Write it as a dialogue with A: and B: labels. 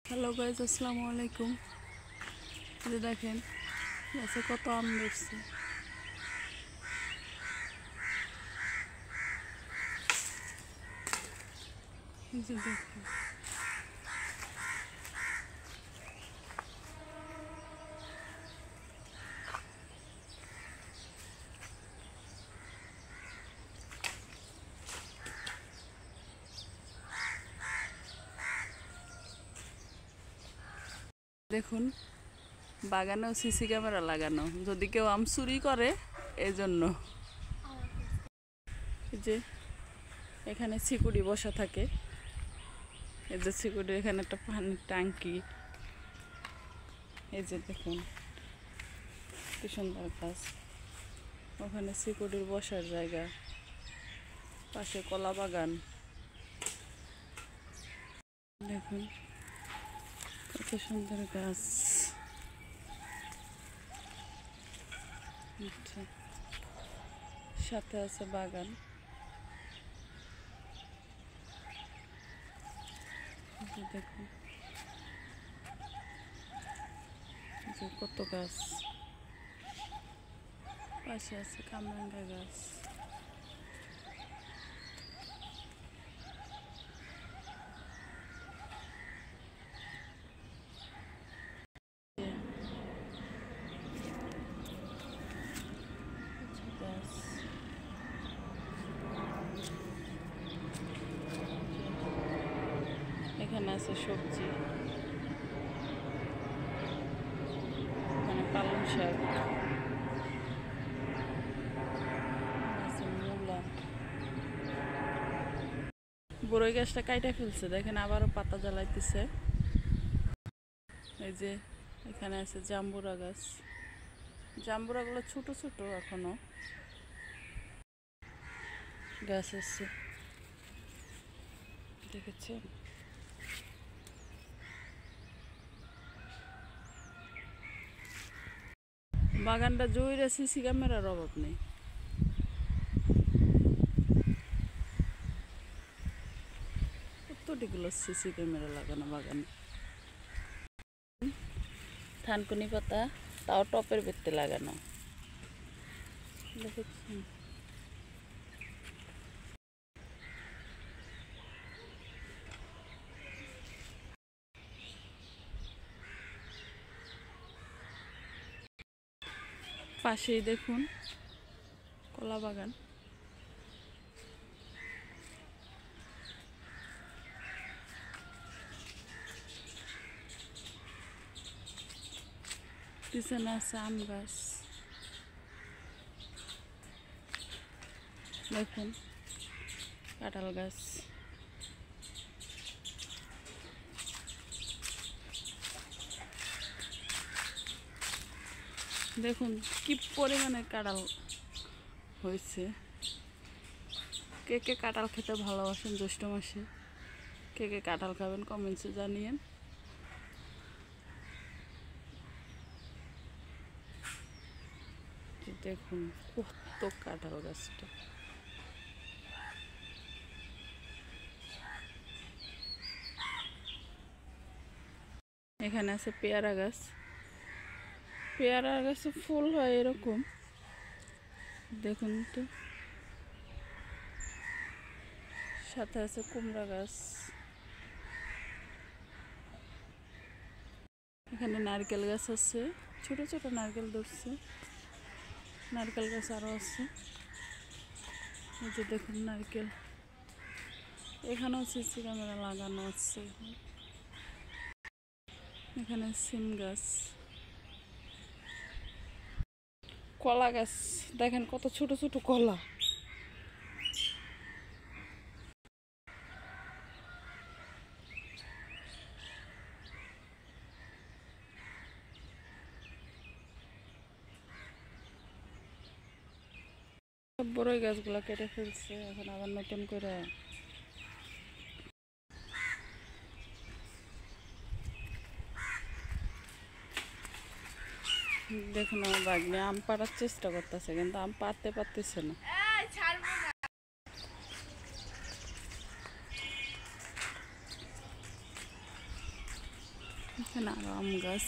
A: Hello guys, আসসালামু আলাইকুম। যে দেখেন গাছে কত আম ধরছে। যে দেখেন দেখুন বাগানেও সিসি ক্যামেরা লাগানো, যদি কেউ আম চুরি করে এই জন্য। যে এখানে সিকিউরিটি বসা থাকে, এই যে সিকিউরিটি, এখানে একটা পানির ট্যাঙ্কি। এই যে দেখুন কি সুন্দর গাছ, ওখানে সিকিউরিটির বসার জায়গা, পাশে কলা বাগান। দেখুন কত সুন্দর গাছ। আচ্ছা, সাথে আছে বাগান। দেখুন যে কত গাছ, পাশে আছে কামরাঙ্গা গাছ। গাছ এখানে আছে সবজি, এখানে পালং শাক আছে, মূলা। বড়ই গাছটা কাইটা ফেলছে, দেখেন আবারও পাতা জ্বালাইতেছে। এই যে এখানে আছে জাম্বুরা গাছ, জাম্বুরাগুলো ছোট ছোট এখনো গাছ আছে, দেখেছেন। বাগানটা জুড়ে সিসি ক্যামেরার অভাব নেই। কতটিগুলো সিসি ক্যামেরা লাগানো বাগানে। থানকুনি পাতা, তাও টপের ভিত্তি লাগানো, দেখেছেন। পাশেই দেখুন কলা বাগান। পিছনে আছে আম গাছ, দেখুন কাঁঠাল গাছ। দেখুন কি পরিমাণে কাঁঠাল হয়েছে। কে কে কাঁঠাল খেতে ভালোবাসেন জ্যৈষ্ঠ মাসে, কে কে কাঁঠাল খাবেন কমেন্টসে জানিয়েন। দেখুন কত কাঁঠাল গাছটা। এখানে আছে পেয়ারা গাছ, পেয়ারা গাছে ফুল হয় এরকম, দেখুন তো। সাথে আছে কুমড়া গাছ। এখানে নারকেল গাছ আছে, ছোট ছোট নারকেল ধরছে, নারকেল গাছ আরও আছে। এই যে দেখুন নারকেল, এখানেও সিসি ক্যামেরা লাগানো আছে। এখানে সিম গাছ, কলা গাছ, দেখেন কত ছোট ছোট কলা। বড়ই গাছগুলা কেটে ফেলছে, এখন আবার নতুন করে। দেখুন আমার বাগনে আম পাড়ার চেষ্টা করতেছে, কিন্তু আম পাড়তে পারতেছে না। এখানে আরো আম গাছ।